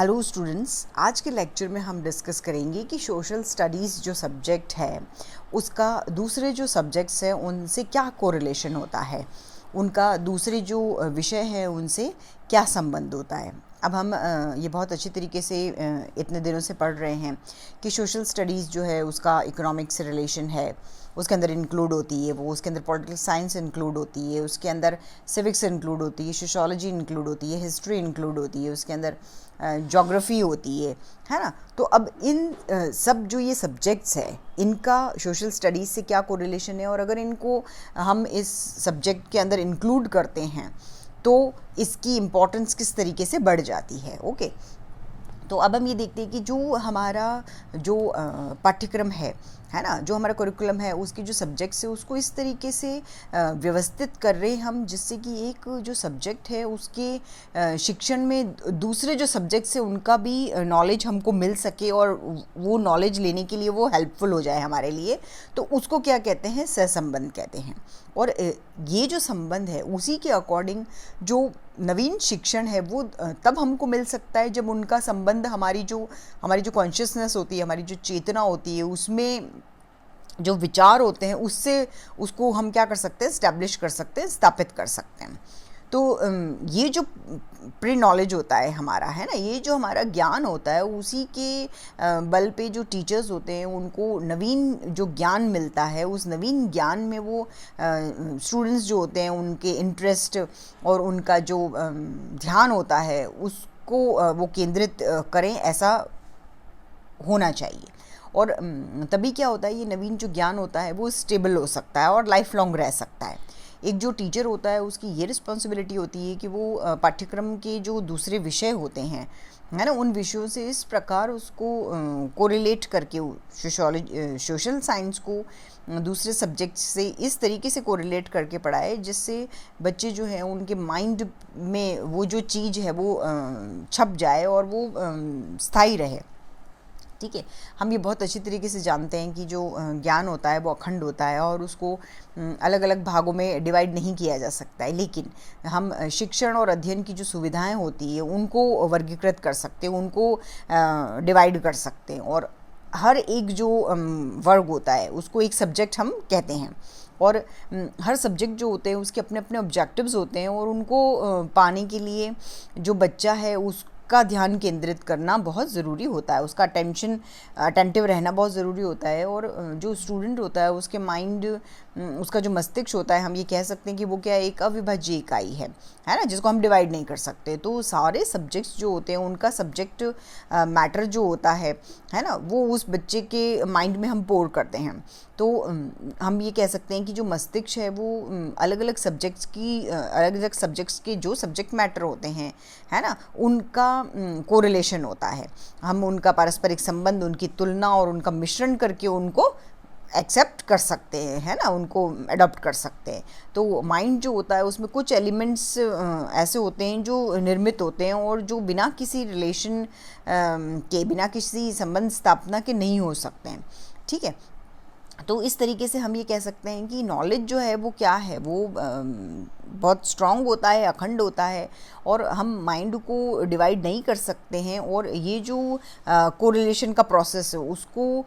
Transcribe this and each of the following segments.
Hello students, आज के lecture में हम डिस्कस करेंगे कि सोशल स्टडीज़ जो सब्जेक्ट है उसका दूसरे जो सब्जेक्ट्स हैं उनसे क्या कोरिलेशन होता है, उनका दूसरे जो विषय है उनसे क्या संबंध होता है। अब हम ये बहुत अच्छी तरीके से इतने दिनों से पढ़ रहे हैं कि सोशल स्टडीज़ जो है उसका इकोनॉमिक्स से रिलेशन है, उसके अंदर इंक्लूड होती है वो, उसके अंदर पॉलिटिकल साइंस इंक्लूड होती है, उसके अंदर सिविक्स इंक्लूड होती है, सोशियोलॉजी इंक्लूड होती है, हिस्ट्री इंक्लूड होती है, उसके अंदर ज्योग्राफी होती है ना। तो अब इन सब जो ये सब्जेक्ट्स है इनका सोशल स्टडीज़ से क्या कोरिलेशन है, और अगर इनको हम इस सब्जेक्ट के अंदर इंक्लूड करते हैं तो इसकी इम्पोर्टेंस किस तरीके से बढ़ जाती है। ओके, तो अब हम ये देखते हैं कि जो हमारा जो पाठ्यक्रम है ना, जो हमारा करिकुलम है उसके जो सब्जेक्ट्स है उसको इस तरीके से व्यवस्थित कर रहे हैं हम, जिससे कि एक जो सब्जेक्ट है उसके शिक्षण में दूसरे जो सब्जेक्ट्स है उनका भी नॉलेज हमको मिल सके और वो नॉलेज लेने के लिए वो हेल्पफुल हो जाए हमारे लिए। तो उसको क्या कहते हैं, सहसंबंध कहते हैं। और ये जो संबंध है उसी के अकॉर्डिंग जो नवीन शिक्षण है वो तब हमको मिल सकता है जब उनका संबंध हमारी जो कॉन्शियसनेस होती है, हमारी जो चेतना होती है, उसमें जो विचार होते हैं उससे उसको हम क्या कर सकते हैं, इस्टेब्लिश कर सकते हैं, स्थापित कर सकते हैं। तो ये जो प्री नॉलेज होता है हमारा, है ना, ये जो हमारा ज्ञान होता है उसी के बल पे जो टीचर्स होते हैं उनको नवीन जो ज्ञान मिलता है, उस नवीन ज्ञान में वो स्टूडेंट्स जो होते हैं उनके इंटरेस्ट और उनका जो ध्यान होता है उसको वो केंद्रित करें, ऐसा होना चाहिए। और तभी क्या होता है, ये नवीन जो ज्ञान होता है वो स्टेबल हो सकता है और लाइफ लॉन्ग रह सकता है। एक जो टीचर होता है उसकी ये रिस्पॉन्सिबिलिटी होती है कि वो पाठ्यक्रम के जो दूसरे विषय होते हैं, है ना, उन विषयों से इस प्रकार उसको कोरिलेट करके सोशल साइंस को दूसरे सब्जेक्ट से इस तरीके से कोरिलेट करके पढ़ाए जिससे बच्चे जो हैं उनके माइंड में वो जो चीज़ है वो छप जाए और वो स्थायी रहे। ठीक है, हम ये बहुत अच्छी तरीके से जानते हैं कि जो ज्ञान होता है वो अखंड होता है और उसको अलग अलग भागों में डिवाइड नहीं किया जा सकता है, लेकिन हम शिक्षण और अध्ययन की जो सुविधाएं होती है उनको वर्गीकृत कर सकते हैं, उनको डिवाइड कर सकते हैं। और हर एक जो वर्ग होता है उसको एक सब्जेक्ट हम कहते हैं, और हर सब्जेक्ट जो होते हैं उसके अपने अपने ऑब्जेक्टिव्स होते हैं, और उनको पाने के लिए जो बच्चा है उसका ध्यान केंद्रित करना बहुत ज़रूरी होता है, उसका अटेंटिव रहना बहुत ज़रूरी होता है। और जो स्टूडेंट होता है उसके माइंड, उसका जो मस्तिष्क होता है, हम ये कह सकते हैं कि वो क्या एक अविभाज्य इकाई है ना, जिसको हम डिवाइड नहीं कर सकते। तो सारे सब्जेक्ट्स जो होते हैं उनका सब्जेक्ट मैटर जो होता है ना, वो उस बच्चे के माइंड में हम पोर करते हैं। तो हम ये कह सकते हैं कि जो मस्तिष्क है वो अलग अलग सब्जेक्ट्स के जो सब्जेक्ट मैटर होते हैं, है ना, उनका कोरिलेशन होता है। हम उनका पारस्परिक संबंध, उनकी तुलना और उनका मिश्रण करके उनको एक्सेप्ट कर सकते हैं, है ना, उनको अडॉप्ट कर सकते हैं। तो माइंड जो होता है उसमें कुछ एलिमेंट्स ऐसे होते हैं जो निर्मित होते हैं और जो बिना किसी रिलेशन के, बिना किसी संबंध स्थापना के नहीं हो सकते हैं। ठीक है, तो इस तरीके से हम ये कह सकते हैं कि नॉलेज जो है वो क्या है, वो बहुत स्ट्रांग होता है, अखंड होता है, और हम माइंड को डिवाइड नहीं कर सकते हैं। और ये जो कोरिलेशन का प्रोसेस है उसको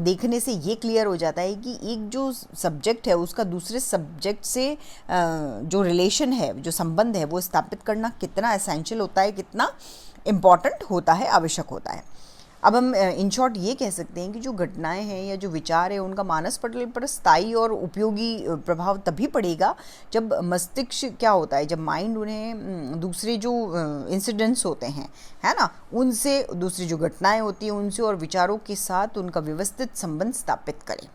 देखने से ये क्लियर हो जाता है कि एक जो सब्जेक्ट है उसका दूसरे सब्जेक्ट से जो रिलेशन है, जो संबंध है, वो स्थापित करना कितना एसेंशियल होता है, कितना इम्पॉर्टेंट होता है, आवश्यक होता है। अब हम इन शॉर्ट ये कह सकते हैं कि जो घटनाएं हैं या जो विचार है उनका मानस पटल पर स्थायी और उपयोगी प्रभाव तभी पड़ेगा जब मस्तिष्क क्या होता है, जब माइंड उन्हें दूसरे जो इंसिडेंट्स होते हैं, है ना, उनसे, दूसरी जो घटनाएं होती हैं उनसे और विचारों के साथ उनका व्यवस्थित संबंध स्थापित करें।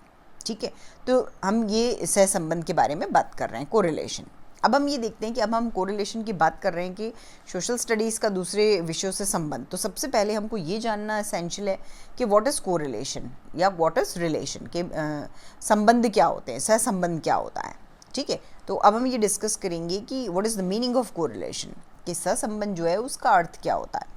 ठीक है, तो हम ये सहसंबंध के बारे में बात कर रहे हैं, कोरिलेशन। अब हम ये देखते हैं कि अब हम कोरिलेशन की बात कर रहे हैं कि सोशल स्टडीज़ का दूसरे विषयों से संबंध। तो सबसे पहले हमको ये जानना एसेंशियल है कि व्हाट इज़ कोरिलेशन या व्हाट इज़ रिलेशन, के संबंध क्या होते हैं, सहसंबंध क्या होता है। ठीक है, तो अब हम ये डिस्कस करेंगे कि what is the meaning of correlation, कि सहसंबंध जो है उसका अर्थ क्या होता है।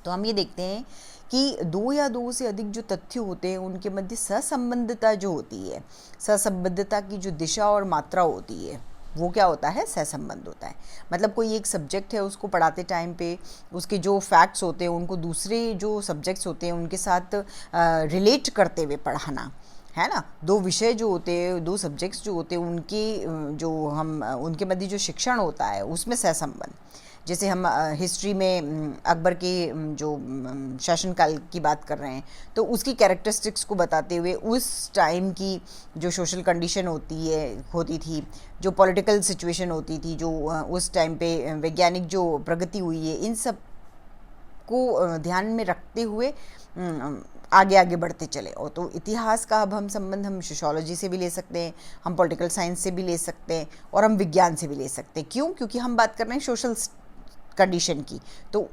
तो हम ये देखते हैं कि दो या दो से अधिक जो तथ्य होते हैं उनके मध्य सहसंबद्धता जो होती है, सहसंबद्धता की जो दिशा और मात्रा होती है वो क्या होता है, सहसंबंध होता है। मतलब कोई एक सब्जेक्ट है, उसको पढ़ाते टाइम पे उसके जो फैक्ट्स होते हैं उनको दूसरे जो सब्जेक्ट्स होते हैं उनके साथ रिलेट करते हुए पढ़ाना, है ना। दो विषय जो होते हैं, दो सब्जेक्ट्स जो होते हैं, उनके मध्य जो शिक्षण होता है उसमें सहसंबंध। जैसे हम हिस्ट्री में अकबर के जो शासनकाल की बात कर रहे हैं, तो उसकी कैरेक्टरिस्टिक्स को बताते हुए उस टाइम की जो सोशल कंडीशन होती थी, जो पॉलिटिकल सिचुएशन होती थी, जो उस टाइम पे वैज्ञानिक जो प्रगति हुई है, इन सब को ध्यान में रखते हुए आगे आगे बढ़ते चले। और तो इतिहास का अब हम संबंध हम सोशियोलॉजी से भी ले सकते हैं, हम पॉलिटिकल साइंस से भी ले सकते हैं, और हम विज्ञान से भी ले सकते हैं। क्यों? क्योंकि हम बात कर रहे हैं सोशल कंडीशन की। तो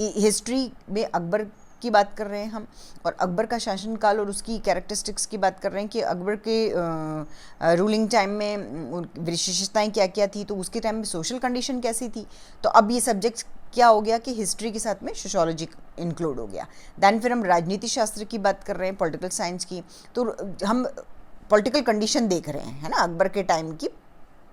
हिस्ट्री में अकबर की बात कर रहे हैं हम, और अकबर का शासनकाल और उसकी कैरेक्टरिस्टिक्स की बात कर रहे हैं कि अकबर के रूलिंग टाइम में विशेषताएं क्या क्या थी, तो उसके टाइम में सोशल कंडीशन कैसी थी। तो अब ये सब्जेक्ट क्या हो गया कि हिस्ट्री के साथ में सोशियोलॉजी इंक्लूड हो गया। दैन फिर हम राजनीति शास्त्र की बात कर रहे हैं, पॉलिटिकल साइंस की, तो हम पॉलिटिकल कंडीशन देख रहे हैं, है ना, अकबर के टाइम की।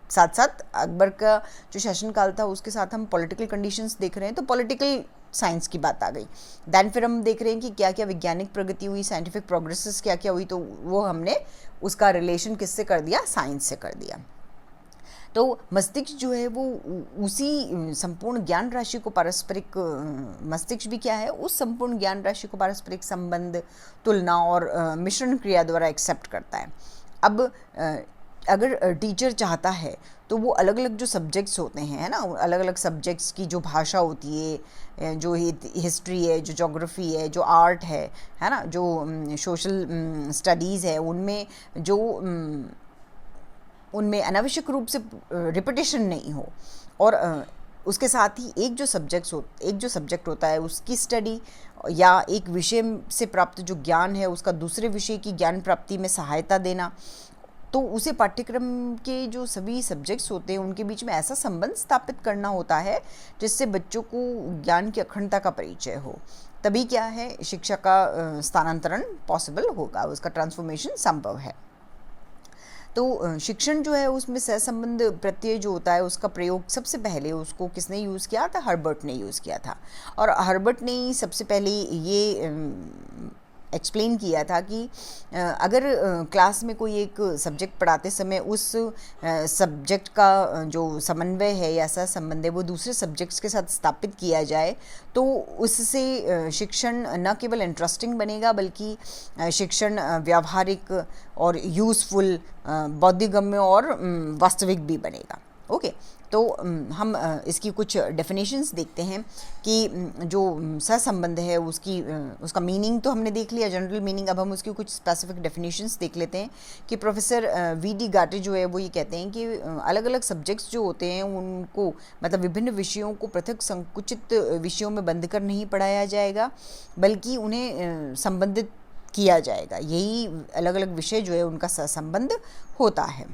साथ साथ अकबर का जो शासनकाल था उसके साथ हम पॉलिटिकल कंडीशंस देख रहे हैं, तो पॉलिटिकल साइंस की बात आ गई। दैन फिर हम देख रहे हैं कि क्या क्या वैज्ञानिक प्रगति हुई, साइंटिफिक प्रोग्रेसेस क्या क्या हुई, तो वो हमने उसका रिलेशन किससे कर दिया, साइंस से कर दिया। तो मस्तिष्क जो है वो उसी संपूर्ण ज्ञान राशि को पारस्परिक, मस्तिष्क भी क्या है, उस संपूर्ण ज्ञान राशि को पारस्परिक संबंध, तुलना और मिश्रण क्रिया द्वारा एक्सेप्ट करता है। अब अगर टीचर चाहता है तो वो अलग अलग जो सब्जेक्ट्स होते हैं, है ना, अलग अलग सब्जेक्ट्स की जो भाषा होती है, जो हिस्ट्री है, जो ज्योग्राफी है, जो आर्ट है ना, जो सोशल स्टडीज़ है, उनमें अनावश्यक रूप से रिपीटेशन नहीं हो, और उसके साथ ही एक जो सब्जेक्ट होता है उसकी स्टडी, या एक विषय से प्राप्त जो ज्ञान है उसका दूसरे विषय की ज्ञान प्राप्ति में सहायता देना। तो उसे पाठ्यक्रम के जो सभी सब्जेक्ट्स होते हैं उनके बीच में ऐसा संबंध स्थापित करना होता है जिससे बच्चों को ज्ञान की अखंडता का परिचय हो। तभी क्या है, शिक्षा का स्थानांतरण पॉसिबल होगा, उसका ट्रांसफॉर्मेशन संभव है। तो शिक्षण जो है उसमें सहसंबंध प्रत्यय जो होता है उसका प्रयोग सबसे पहले उसको किसने यूज़ किया था, हर्बर्ट ने यूज़ किया था। और हर्बर्ट ने ही सबसे पहले ये एक्सप्लेन किया था कि अगर क्लास में कोई एक सब्जेक्ट पढ़ाते समय उस सब्जेक्ट का जो समन्वय है या सहसंबंध है वो दूसरे सब्जेक्ट्स के साथ स्थापित किया जाए तो उससे शिक्षण न केवल इंटरेस्टिंग बनेगा बल्कि शिक्षण व्यावहारिक और यूज़फुल, बौद्धिगम्य और वास्तविक भी बनेगा। ओके, तो हम इसकी कुछ डेफिनेशंस देखते हैं कि जो सहसंबंध है उसका मीनिंग तो हमने देख लिया, जनरल मीनिंग। अब हम उसकी कुछ स्पेसिफिक डेफिनेशंस देख लेते हैं कि प्रोफेसर वी.डी. गाटे जो है वो ये कहते हैं कि अलग अलग सब्जेक्ट्स जो होते हैं उनको, मतलब विभिन्न विषयों को पृथक संकुचित विषयों में बंद कर नहीं पढ़ाया जाएगा बल्कि उन्हें संबंधित किया जाएगा। यही अलग अलग विषय जो है उनका सहसंबंध होता है।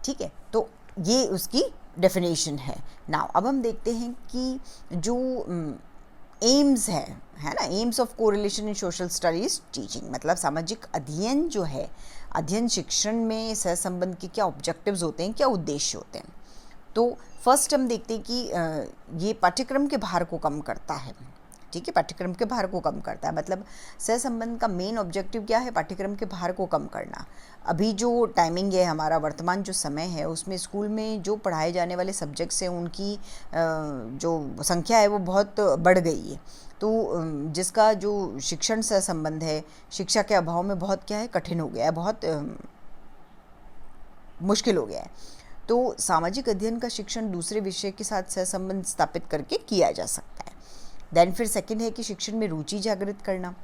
ठीक है, तो ये उसकी डेफिनेशन है। नाउ अब हम देखते हैं कि जो एम्स है ना, AIIMS of correlation in social studies teaching, मतलब सामाजिक अध्ययन जो है, अध्ययन शिक्षण में सहसंबंध के क्या ऑब्जेक्टिव्स होते हैं, क्या उद्देश्य होते हैं। तो फर्स्ट हम देखते हैं कि ये पाठ्यक्रम के भार को कम करता है। ठीक है, पाठ्यक्रम के भार को कम करता है, मतलब सहसंबंध का मेन ऑब्जेक्टिव क्या है, पाठ्यक्रम के भार को कम करना। अभी जो टाइमिंग है, हमारा वर्तमान जो समय है, उसमें स्कूल में जो पढ़ाए जाने वाले सब्जेक्ट्स हैं उनकी जो संख्या है वो बहुत बढ़ गई है। तो जिसका जो शिक्षण से संबंध है, शिक्षा के अभाव में बहुत क्या है, कठिन हो गया है, बहुत मुश्किल हो गया है। तो सामाजिक अध्ययन का शिक्षण दूसरे विषय के साथ सहसंबंध स्थापित करके किया जा सकता है। देन फिर सेकंड है कि शिक्षण में रुचि जागृत करना,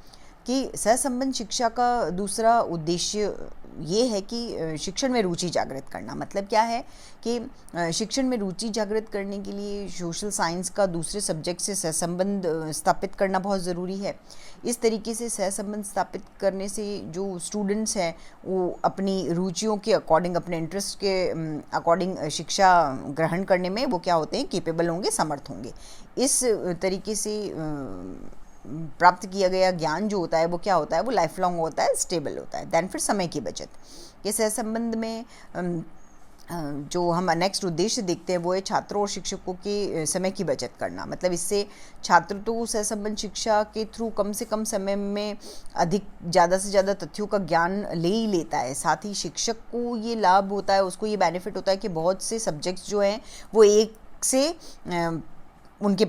कि सहसंबंध शिक्षा का दूसरा उद्देश्य ये है कि शिक्षण में रुचि जागृत करना। मतलब क्या है कि शिक्षण में रुचि जागृत करने के लिए सोशल साइंस का दूसरे सब्जेक्ट से सहसंबंध स्थापित करना बहुत ज़रूरी है। इस तरीके से सहसंबंध स्थापित करने से जो स्टूडेंट्स हैं वो अपनी रुचियों के अकॉर्डिंग, अपने इंटरेस्ट के अकॉर्डिंग शिक्षा ग्रहण करने में वो क्या होते हैं, केपेबल होंगे, समर्थ होंगे। इस तरीके से प्राप्त किया गया ज्ञान जो होता है वो क्या होता है, वो लाइफ लॉन्ग होता है, स्टेबल होता है। दैन फिर समय की बचत, ये सहसंबंध में जो हम नेक्स्ट उद्देश्य देखते हैं वो है छात्रों और शिक्षकों के समय की बचत करना। मतलब इससे छात्र तो सहसंबंध शिक्षा के थ्रू कम से कम समय में ज़्यादा से ज़्यादा तथ्यों का ज्ञान ले ही लेता है। साथ ही शिक्षक को ये लाभ होता है, उसको ये बेनिफिट होता है कि बहुत से सब्जेक्ट्स जो हैं वो एक से उनके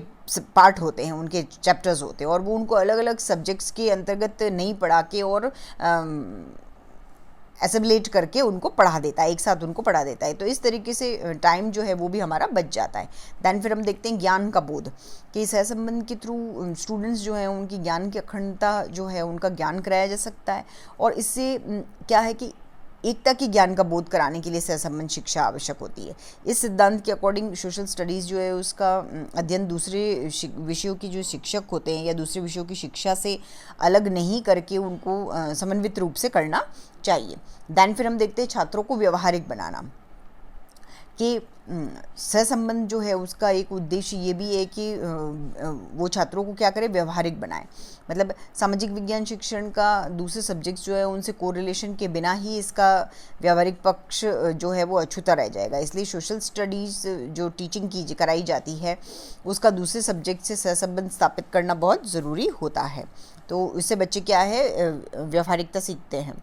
पार्ट होते हैं, उनके चैप्टर्स होते हैं, और वो उनको अलग अलग सब्जेक्ट्स के अंतर्गत नहीं पढ़ा के और एसेबलेट करके उनको पढ़ा देता है, एक साथ उनको पढ़ा देता है। तो इस तरीके से टाइम जो है वो भी हमारा बच जाता है। दैन फिर हम देखते हैं ज्ञान का बोध, कि सहसंबंध के थ्रू स्टूडेंट्स जो हैं उनकी ज्ञान की अखंडता जो है उनका ज्ञान कराया जा सकता है। और इससे क्या है कि एकता की ज्ञान का बोध कराने के लिए सहसंबंध शिक्षा आवश्यक होती है। इस सिद्धांत के अकॉर्डिंग सोशल स्टडीज़ जो है उसका अध्ययन दूसरे विषयों की जो शिक्षक होते हैं या दूसरे विषयों की शिक्षा से अलग नहीं करके उनको समन्वित रूप से करना चाहिए। दैन फिर हम देखते हैं छात्रों को व्यवहारिक बनाना, कि सहसंबंध जो है उसका एक उद्देश्य ये भी है कि वो छात्रों को क्या करे, व्यवहारिक बनाए। मतलब सामाजिक विज्ञान शिक्षण का दूसरे सब्जेक्ट्स जो है उनसे कोरिलेशन के बिना ही इसका व्यवहारिक पक्ष जो है वो अछूता रह जाएगा। इसलिए सोशल स्टडीज़ जो टीचिंग की कराई जाती है उसका दूसरे सब्जेक्ट से सहसंबंध स्थापित करना बहुत ज़रूरी होता है। तो इससे बच्चे क्या है, व्यवहारिकता सीखते हैं।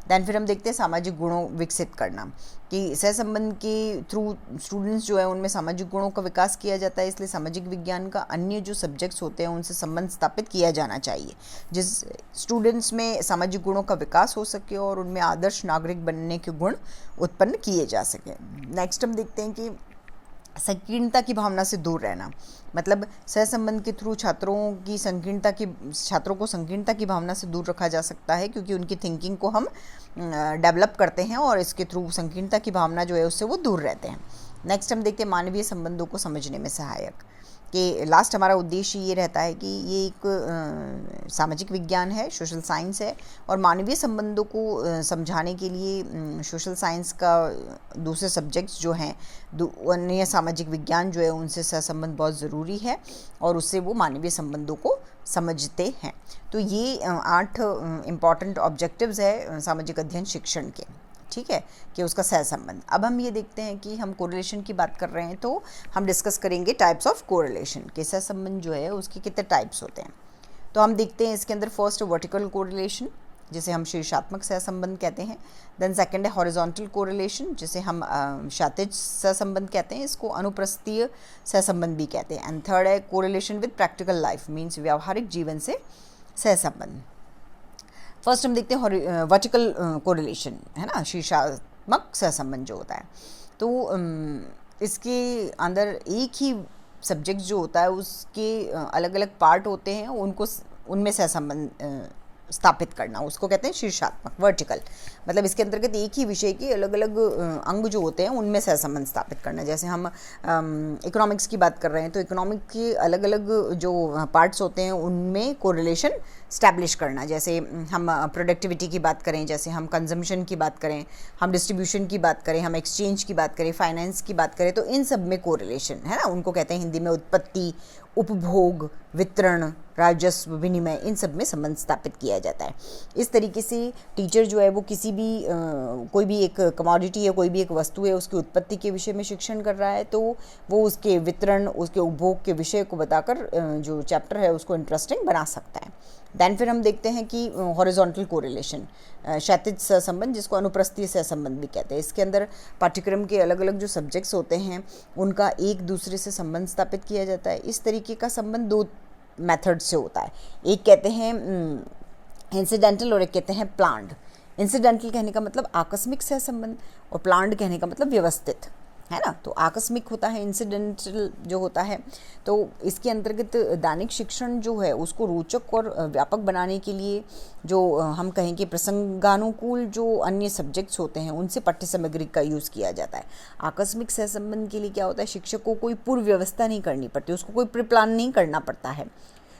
दैन फिर हम देखते हैं सामाजिक गुणों विकसित करना, कि सहसंबंध के थ्रू स्टूडेंट्स जो है उनमें सामाजिक गुणों का विकास किया जाता है। इसलिए सामाजिक विज्ञान का अन्य जो सब्जेक्ट्स होते हैं उनसे संबंध स्थापित किया जाना चाहिए, जिस स्टूडेंट्स में सामाजिक गुणों का विकास हो सके और उनमें आदर्श नागरिक बनने के गुण उत्पन्न किए जा सके। नेक्स्ट हम देखते हैं कि संकीर्णता की भावना से दूर रहना। मतलब सहसंबंध के थ्रू छात्रों को संकीर्णता की भावना से दूर रखा जा सकता है, क्योंकि उनकी थिंकिंग को हम डेवलप करते हैं और इसके थ्रू संकीर्णता की भावना जो है उससे वो दूर रहते हैं। नेक्स्ट हम देखते हैं मानवीय संबंधों को समझने में सहायक, कि लास्ट हमारा उद्देश्य ये रहता है कि ये एक सामाजिक विज्ञान है, सोशल साइंस है, और मानवीय संबंधों को समझाने के लिए सोशल साइंस का दूसरे सब्जेक्ट्स जो हैं, अन्य सामाजिक विज्ञान जो है उनसे सहसंबंध बहुत ज़रूरी है और उससे वो मानवीय संबंधों को समझते हैं। तो ये 8 इम्पॉर्टेंट ऑब्जेक्टिव्स है सामाजिक अध्ययन शिक्षण के, ठीक है, कि उसका सहसंबंध। अब हम ये देखते हैं कि हम कोरिलेशन की बात कर रहे हैं तो हम डिस्कस करेंगे टाइप्स ऑफ कोरिलेशन, कि सहसंबंध जो है उसके कितने टाइप्स होते हैं। तो हम देखते हैं इसके अंदर फर्स्ट वर्टिकल कोरिलेशन, जिसे हम शीर्षात्मक सहसंबंध कहते हैं। देन सेकंड है हॉरिजॉन्टल कोरिलेशन, जिसे हम क्षैतिज सहसंबंध कहते हैं, इसको अनुप्रस्थीय सहसंबंध भी कहते हैं। एंड थर्ड है correlation with practical life, means व्यावहारिक जीवन से सहसंबंध। फर्स्ट हम देखते हैं वर्टिकल कोरिलेशन, है ना, शीर्षात्मक सहसंबंध जो होता है। तो इसके अंदर एक ही सब्जेक्ट जो होता है उसके अलग अलग पार्ट होते हैं, उनमें सहसंबंध स्थापित करना, उसको कहते हैं शीर्षात्मक, वर्टिकल। मतलब इसके अंतर्गत एक ही विषय के अलग अलग अंग जो होते हैं उनमें सहसंबंध स्थापित करना। जैसे हम इकोनॉमिक्स की बात कर रहे हैं तो इकोनॉमिक के अलग अलग जो पार्ट्स होते हैं उनमें कोरिलेशन स्टैब्लिश करना। जैसे हम प्रोडक्टिविटी की बात करें, जैसे हम कंजम्पशन की बात करें, हम डिस्ट्रीब्यूशन की बात करें, हम एक्सचेंज की बात करें, फाइनेंस की बात करें, तो इन सब में कोरिलेशन है ना, उनको कहते हैं हिंदी में उत्पत्ति, उपभोग, वितरण, राजस्व, विनिमय, इन सब में संबंध स्थापित किया जाता है। इस तरीके से टीचर जो है वो किसी भी कोई भी एक कमोडिटी है, कोई भी एक वस्तु है, उसकी उत्पत्ति के विषय में शिक्षण कर रहा है तो वो उसके वितरण, उसके उपभोग के विषय को बताकर जो चैप्टर है उसको इंटरेस्टिंग बना सकता है। दैन फिर हम देखते हैं कि हॉरिजॉन्टल कोरिलेशन, क्षैतिज सहसंबंध, जिसको अनुप्रस्थीय सहसंबंध भी कहते हैं। इसके अंदर पाठ्यक्रम के अलग अलग जो सब्जेक्ट्स होते हैं उनका एक दूसरे से संबंध स्थापित किया जाता है। इस तरीके का संबंध 2 मेथड से होता है, एक कहते हैं इंसिडेंटल और एक कहते हैं प्लान्ड। इंसिडेंटल कहने का मतलब आकस्मिक सहसंबंध और प्लान्ड कहने का मतलब व्यवस्थित, है ना। तो आकस्मिक होता है, इंसिडेंटल जो होता है, तो इसके अंतर्गत दैनिक शिक्षण जो है उसको रोचक और व्यापक बनाने के लिए जो हम कहें कि प्रसंगानुकूल जो अन्य सब्जेक्ट्स होते हैं उनसे पाठ्य सामग्री का यूज़ किया जाता है। आकस्मिक सहसंबंध के लिए क्या होता है, शिक्षक को कोई पूर्व व्यवस्था नहीं करनी पड़ती, उसको कोई प्री प्लान नहीं करना पड़ता है।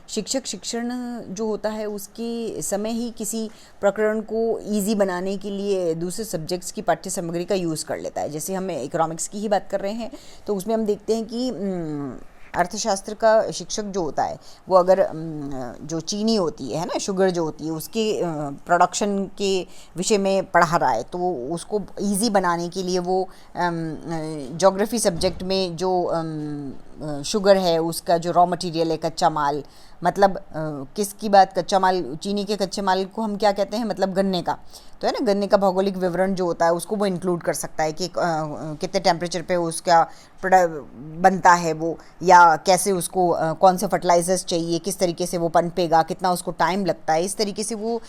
शिक्षक शिक्षण जो होता है उसके समय ही किसी प्रकरण को इजी बनाने के लिए दूसरे सब्जेक्ट्स की पाठ्य सामग्री का यूज़ कर लेता है। जैसे हम इकोनॉमिक्स की ही बात कर रहे हैं तो उसमें हम देखते हैं कि अर्थशास्त्र का शिक्षक जो होता है वो अगर जो चीनी होती है ना, शुगर जो होती है, उसके प्रोडक्शन के विषय में पढ़ा रहा है, तो उसको इजी बनाने के लिए वो ज्योग्राफी सब्जेक्ट में जो शुगर है उसका जो रॉ मटेरियल है, कच्चा माल, मतलब किसकी बात, कच्चा माल, चीनी के कच्चे माल को हम क्या कहते हैं, मतलब गन्ने का, तो है ना, गन्ने का भौगोलिक विवरण जो होता है उसको वो इंक्लूड कर सकता है कि कितने टेम्परेचर पे उसका बनता है वो, या कैसे उसको कौन से फर्टिलाइजर्स चाहिए, किस तरीके से वो पनपेगा, कितना उसको टाइम लगता है, इस तरीके से वो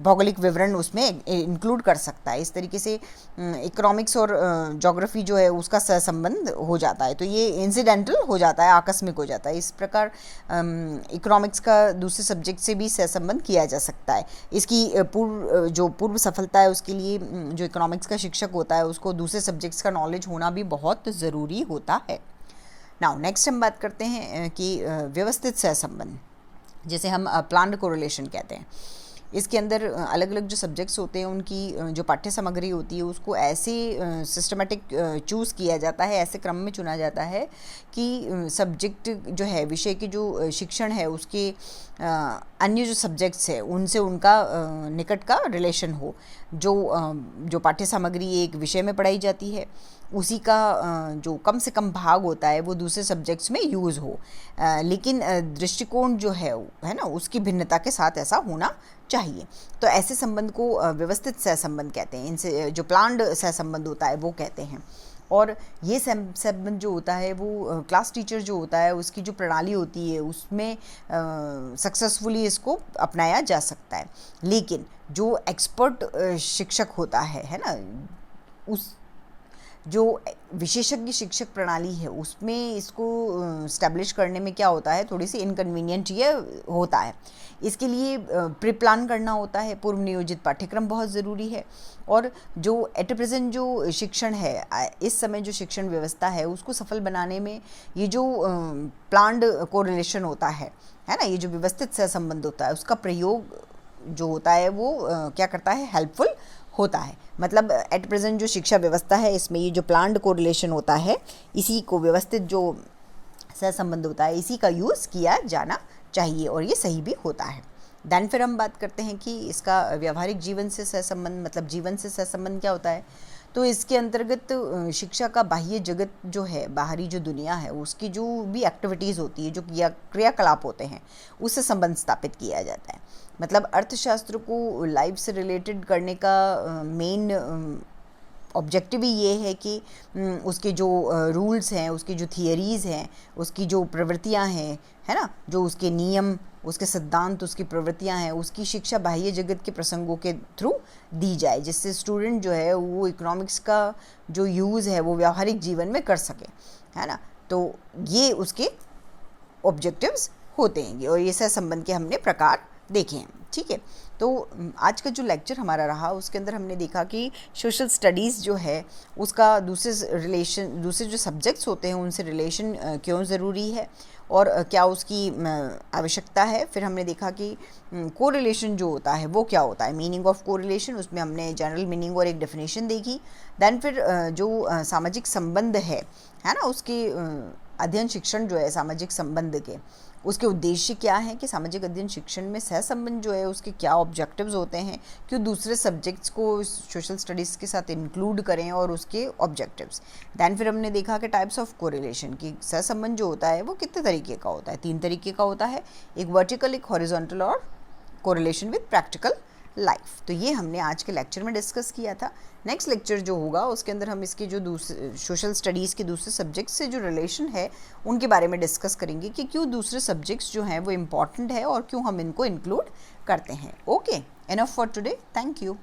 भौगोलिक विवरण उसमें इंक्लूड कर सकता है। इस तरीके से इकोनॉमिक्स और ज्योग्राफी जो है उसका सहसंबंध हो जाता है, तो ये इंसिडेंटल हो जाता है, आकस्मिक हो जाता है। इस प्रकार इकोनॉमिक्स का दूसरे सब्जेक्ट से भी सहसंबंध किया जा सकता है। इसकी पूर्व सफलता है उसके लिए जो इकोनॉमिक्स का शिक्षक होता है उसको दूसरे सब्जेक्ट्स का नॉलेज होना भी बहुत ज़रूरी होता है। नाउ नेक्स्ट हम बात करते हैं कि व्यवस्थित सहसंबंध, जैसे हम प्लान्ड कोरिलेशन कहते हैं। इसके अंदर अलग अलग जो सब्जेक्ट्स होते हैं उनकी जो पाठ्य सामग्री होती है उसको ऐसे सिस्टमेटिक चूज़ किया जाता है, ऐसे क्रम में चुना जाता है कि सब्जेक्ट जो है, विषय के जो शिक्षण है उसके अन्य जो सब्जेक्ट्स है उनसे उनका निकट का रिलेशन हो। जो पाठ्य सामग्री एक विषय में पढ़ाई जाती है उसी का जो कम से कम भाग होता है वो दूसरे सब्जेक्ट्स में यूज़ हो, लेकिन दृष्टिकोण जो है ना उसकी भिन्नता के साथ ऐसा होना चाहिए। तो ऐसे संबंध को व्यवस्थित सहसंबंध कहते हैं। इनसे जो प्लान्ड सहसंबंध होता है वो कहते हैं। और ये संबंध जो होता है वो क्लास टीचर जो होता है उसकी जो प्रणाली होती है उसमें सक्सेसफुली इसको अपनाया जा सकता है। लेकिन जो एक्सपर्ट शिक्षक होता है ना, उस जो विशेषज्ञ शिक्षक प्रणाली है उसमें इसको स्टैब्लिश करने में क्या होता है, थोड़ी सी इनकन्वीनियंट ये होता है। इसके लिए प्री प्लान करना होता है, पूर्व नियोजित पाठ्यक्रम बहुत ज़रूरी है। और जो एट प्रेजेंट जो शिक्षण है, इस समय जो शिक्षण व्यवस्था है उसको सफल बनाने में ये जो प्लान्ड कोरिलेशन होता है ना, ये जो व्यवस्थित सहसंबंध होता है उसका प्रयोग जो होता है वो क्या करता है, हेल्पफुल होता है। मतलब एट प्रेजेंट जो शिक्षा व्यवस्था है इसमें ये जो प्लान्ड कोरिलेशन होता है, इसी को व्यवस्थित जो सहसंबंध होता है इसी का यूज़ किया जाना चाहिए और ये सही भी होता है। देन फिर हम बात करते हैं कि इसका व्यावहारिक जीवन से सहसंबंध, मतलब जीवन से सहसंबंध क्या होता है। तो इसके अंतर्गत शिक्षा का बाह्य जगत जो है, बाहरी जो दुनिया है उसकी जो भी एक्टिविटीज़ होती है, जो क्रियाकलाप होते हैं उससे संबंध स्थापित किया जाता है। मतलब अर्थशास्त्र को लाइफ से रिलेटेड करने का मेन ऑब्जेक्टिव ही ये है कि उसके जो रूल्स हैं, उसकी जो थियरीज़ हैं, उसकी जो प्रवृत्तियां हैं, है ना, जो उसके नियम, उसके सिद्धांत, उसकी प्रवृत्तियां हैं, उसकी शिक्षा बाह्य जगत के प्रसंगों के थ्रू दी जाए, जिससे स्टूडेंट जो है वो इकोनॉमिक्स का जो यूज़ है वो व्यावहारिक जीवन में कर सके, है ना। तो ये उसके ऑब्जेक्टिव्स होते हैं और ये सहसंबंध के हमने प्रकार देखे हैं। ठीक है, तो आज का जो लेक्चर हमारा रहा उसके अंदर हमने देखा कि सोशल स्टडीज़ जो है उसका दूसरे जो सब्जेक्ट्स होते हैं उनसे रिलेशन क्यों ज़रूरी है और क्या उसकी आवश्यकता है। फिर हमने देखा कि कोरिलेशन जो होता है वो क्या होता है, मीनिंग ऑफ कोरिलेशन, उसमें हमने जनरल मीनिंग और एक डेफिनेशन देखी। देन फिर जो सामाजिक संबंध है ना, उसके अध्ययन शिक्षण जो है सामाजिक संबंध के, उसके उद्देश्य क्या है कि सामाजिक अध्ययन शिक्षण में सहसंबंध जो है उसके क्या ऑब्जेक्टिव्स होते हैं, क्यों दूसरे सब्जेक्ट्स को सोशल स्टडीज़ के साथ इंक्लूड करें और उसके ऑब्जेक्टिव्स। दैन फिर हमने देखा कि टाइप्स ऑफ कोरिलेशन की सहसंबंध जो होता है वो कितने तरीके का होता है, 3 तरीके का होता है, एक वर्टिकल, एक हॉरिजॉन्टल और कोरिलेशन विद प्रैक्टिकल लाइफ। तो ये हमने आज के लेक्चर में डिस्कस किया था। नेक्स्ट लेक्चर जो होगा उसके अंदर हम इसके जो दूसरे सोशल स्टडीज़ के दूसरे सब्जेक्ट्स से जो रिलेशन है उनके बारे में डिस्कस करेंगे कि क्यों दूसरे सब्जेक्ट्स जो हैं वो इम्पॉर्टेंट है और क्यों हम इनको इंक्लूड करते हैं। Okay, enough for today, thank you.